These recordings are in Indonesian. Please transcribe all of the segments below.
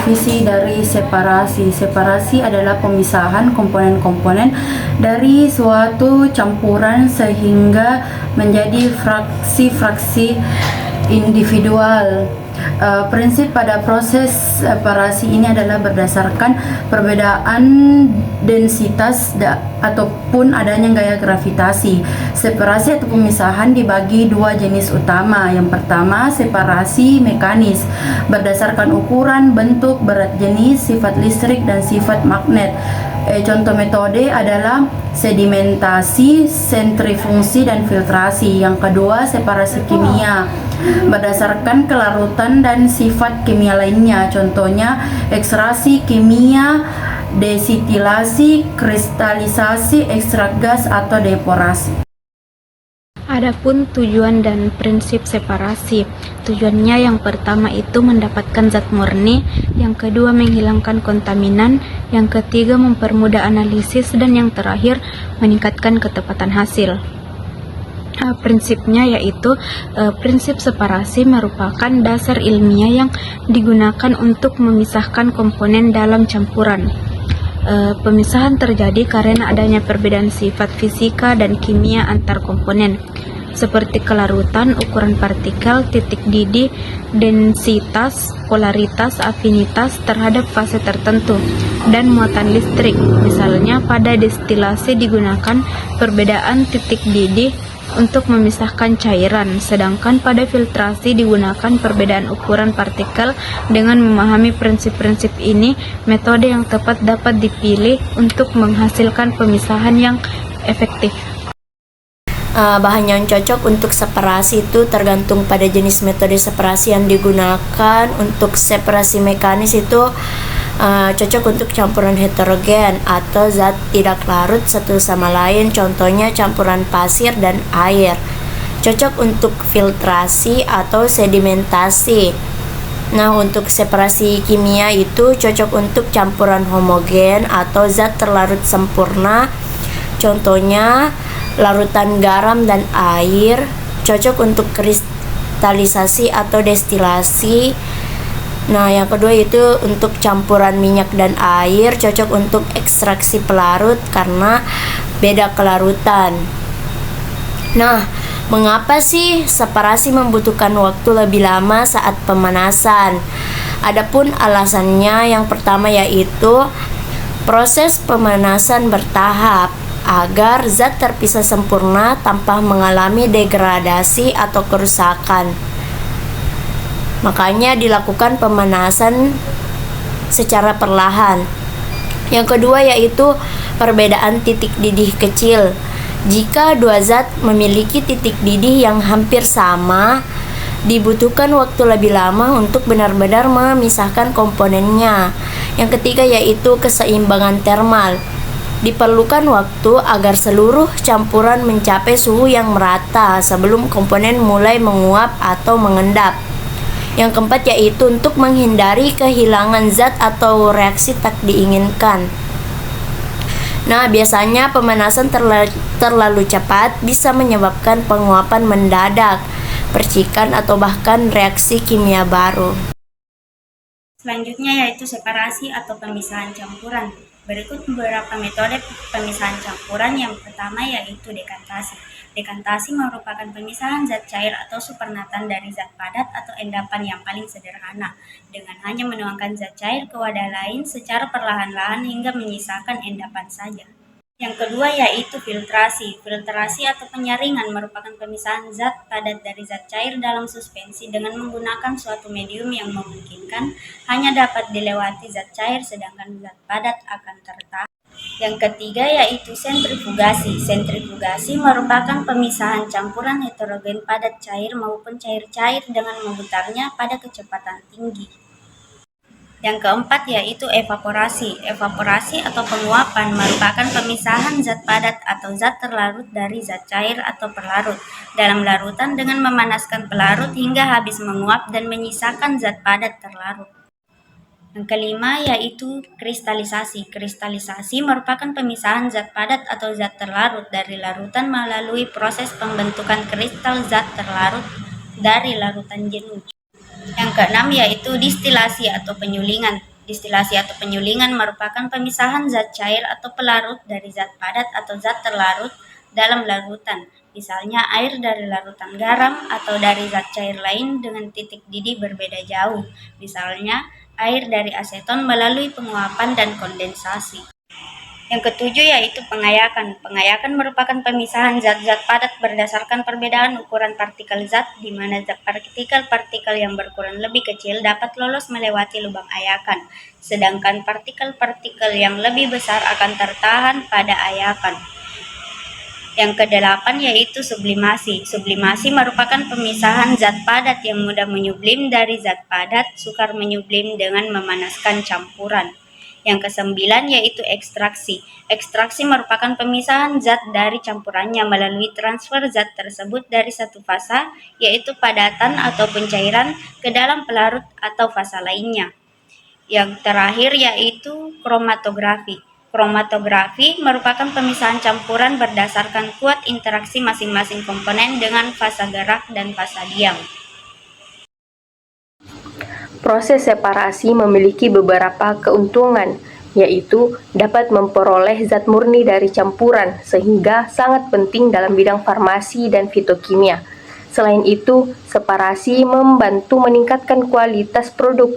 visi dari separasi. Separasi adalah pemisahan komponen-komponen dari suatu campuran sehingga menjadi fraksi-fraksi individual. Prinsip pada proses separasi ini adalah berdasarkan perbedaan densitas ataupun adanya gaya gravitasi. Separasi atau pemisahan dibagi dua jenis utama. Yang pertama, separasi mekanis berdasarkan ukuran, bentuk, berat jenis, sifat listrik, dan sifat magnet. Contoh metode adalah sedimentasi, sentrifugasi, dan filtrasi. Yang kedua, separasi kimia berdasarkan kelarutan dan sifat kimia lainnya. Contohnya ekstraksi kimia, desitilasi, kristalisasi, ekstrak gas, atau deporasi. Adapun tujuan dan prinsip separasi. Tujuannya yang pertama itu mendapatkan zat murni, yang kedua menghilangkan kontaminan, yang ketiga mempermudah analisis, dan yang terakhir meningkatkan ketepatan hasil. Prinsipnya yaitu prinsip separasi merupakan dasar ilmiah yang digunakan untuk memisahkan komponen dalam campuran. Pemisahan terjadi karena adanya perbedaan sifat fisika dan kimia antar komponen, seperti kelarutan, ukuran partikel, titik didih, densitas, polaritas, afinitas terhadap fase tertentu, dan muatan listrik. Misalnya pada destilasi digunakan perbedaan titik didih untuk memisahkan cairan, sedangkan pada filtrasi digunakan perbedaan ukuran partikel. Dengan memahami prinsip-prinsip ini, metode yang tepat dapat dipilih untuk menghasilkan pemisahan yang efektif. Bahan yang cocok untuk separasi itu tergantung pada jenis metode separasi yang digunakan. Untuk separasi mekanis itu cocok untuk campuran heterogen atau zat tidak larut satu sama lain, contohnya campuran pasir dan air. Cocok untuk filtrasi atau sedimentasi. Nah, untuk separasi kimia itu cocok untuk campuran homogen atau zat terlarut sempurna, contohnya larutan garam dan air. Cocok untuk kristalisasi atau destilasi. Nah, yang kedua itu untuk campuran minyak dan air, cocok untuk ekstraksi pelarut karena beda kelarutan. Nah, mengapa sih separasi membutuhkan waktu lebih lama saat pemanasan? Adapun alasannya, yang pertama yaitu proses pemanasan bertahap agar zat terpisah sempurna tanpa mengalami degradasi atau kerusakan. Makanya dilakukan pemanasan secara perlahan. Yang kedua yaitu perbedaan titik didih kecil. Jika dua zat memiliki titik didih yang hampir sama, dibutuhkan waktu lebih lama untuk benar-benar memisahkan komponennya. Yang ketiga yaitu keseimbangan termal. Diperlukan waktu agar seluruh campuran mencapai suhu yang merata sebelum komponen mulai menguap atau mengendap. Yang keempat yaitu untuk menghindari kehilangan zat atau reaksi tak diinginkan. Nah, biasanya pemanasan terlalu cepat bisa menyebabkan penguapan mendadak, percikan, atau bahkan reaksi kimia baru. Selanjutnya yaitu separasi atau pemisahan campuran. Berikut beberapa metode pemisahan campuran. Yang pertama yaitu dekantasi. Dekantasi merupakan pemisahan zat cair atau supernatan dari zat padat atau endapan yang paling sederhana, dengan hanya menuangkan zat cair ke wadah lain secara perlahan-lahan hingga menyisakan endapan saja. Yang kedua yaitu filtrasi. Filtrasi atau penyaringan merupakan pemisahan zat padat dari zat cair dalam suspensi dengan menggunakan suatu medium yang memungkinkan hanya dapat dilewati zat cair sedangkan zat padat akan tertahan. Yang ketiga yaitu sentrifugasi. Sentrifugasi merupakan pemisahan campuran heterogen padat cair maupun cair-cair dengan memutarnya pada kecepatan tinggi. Yang keempat yaitu evaporasi. Evaporasi atau penguapan merupakan pemisahan zat padat atau zat terlarut dari zat cair atau pelarut dalam larutan dengan memanaskan pelarut hingga habis menguap dan menyisakan zat padat terlarut. Yang kelima yaitu kristalisasi. Kristalisasi merupakan pemisahan zat padat atau zat terlarut dari larutan melalui proses pembentukan kristal zat terlarut dari larutan jenuh. Yang keenam yaitu distilasi atau penyulingan. Distilasi atau penyulingan merupakan pemisahan zat cair atau pelarut dari zat padat atau zat terlarut dalam larutan, misalnya air dari larutan garam atau dari zat cair lain dengan titik didih berbeda jauh, misalnya air dari aseton melalui penguapan dan kondensasi. Yang ketujuh yaitu pengayakan. Pengayakan merupakan pemisahan zat-zat padat berdasarkan perbedaan ukuran partikel zat, di mana zat partikel-partikel yang berukuran lebih kecil dapat lolos melewati lubang ayakan, sedangkan partikel-partikel yang lebih besar akan tertahan pada ayakan. Yang kedelapan yaitu sublimasi. Sublimasi merupakan pemisahan zat padat yang mudah menyublim dari zat padat, sukar menyublim dengan memanaskan campuran. Yang kesembilan yaitu ekstraksi. Ekstraksi merupakan pemisahan zat dari campurannya melalui transfer zat tersebut dari satu fasa, yaitu padatan atau pencairan, ke dalam pelarut atau fasa lainnya. Yang terakhir yaitu kromatografi. Kromatografi merupakan pemisahan campuran berdasarkan kuat interaksi masing-masing komponen dengan fasa gerak dan fasa diam. Proses separasi memiliki beberapa keuntungan, yaitu dapat memperoleh zat murni dari campuran, sehingga sangat penting dalam bidang farmasi dan fitokimia. Selain itu, separasi membantu meningkatkan kualitas produk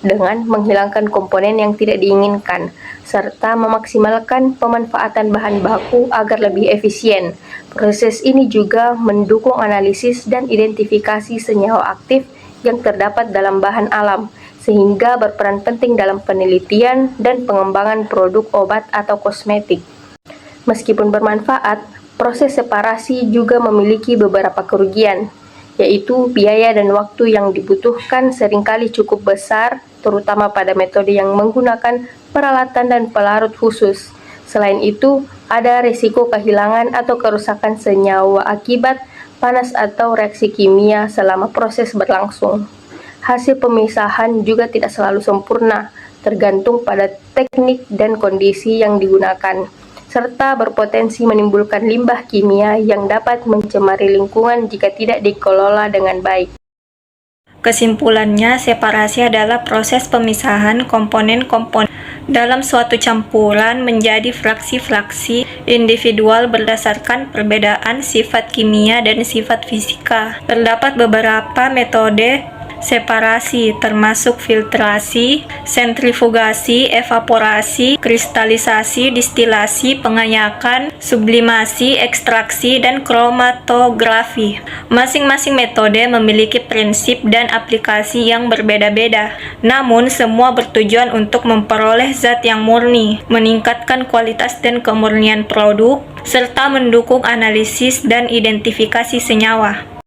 dengan menghilangkan komponen yang tidak diinginkan, serta memaksimalkan pemanfaatan bahan baku agar lebih efisien. Proses ini juga mendukung analisis dan identifikasi senyawa aktif yang terdapat dalam bahan alam, sehingga berperan penting dalam penelitian dan pengembangan produk obat atau kosmetik. Meskipun bermanfaat, proses separasi juga memiliki beberapa kerugian, yaitu biaya dan waktu yang dibutuhkan seringkali cukup besar, terutama pada metode yang menggunakan peralatan dan pelarut khusus. Selain itu, ada risiko kehilangan atau kerusakan senyawa akibat panas atau reaksi kimia selama proses berlangsung. Hasil pemisahan juga tidak selalu sempurna, tergantung pada teknik dan kondisi yang digunakan, serta berpotensi menimbulkan limbah kimia yang dapat mencemari lingkungan jika tidak dikelola dengan baik. Kesimpulannya, separasi adalah proses pemisahan komponen-komponen dalam suatu campuran menjadi fraksi-fraksi individual berdasarkan perbedaan sifat kimia dan sifat fisika. Terdapat beberapa metode separasi, termasuk filtrasi, sentrifugasi, evaporasi, kristalisasi, distilasi, pengayakan, sublimasi, ekstraksi, dan kromatografi. Masing-masing metode memiliki prinsip dan aplikasi yang berbeda-beda, namun semua bertujuan untuk memperoleh zat yang murni, meningkatkan kualitas dan kemurnian produk, serta mendukung analisis dan identifikasi senyawa.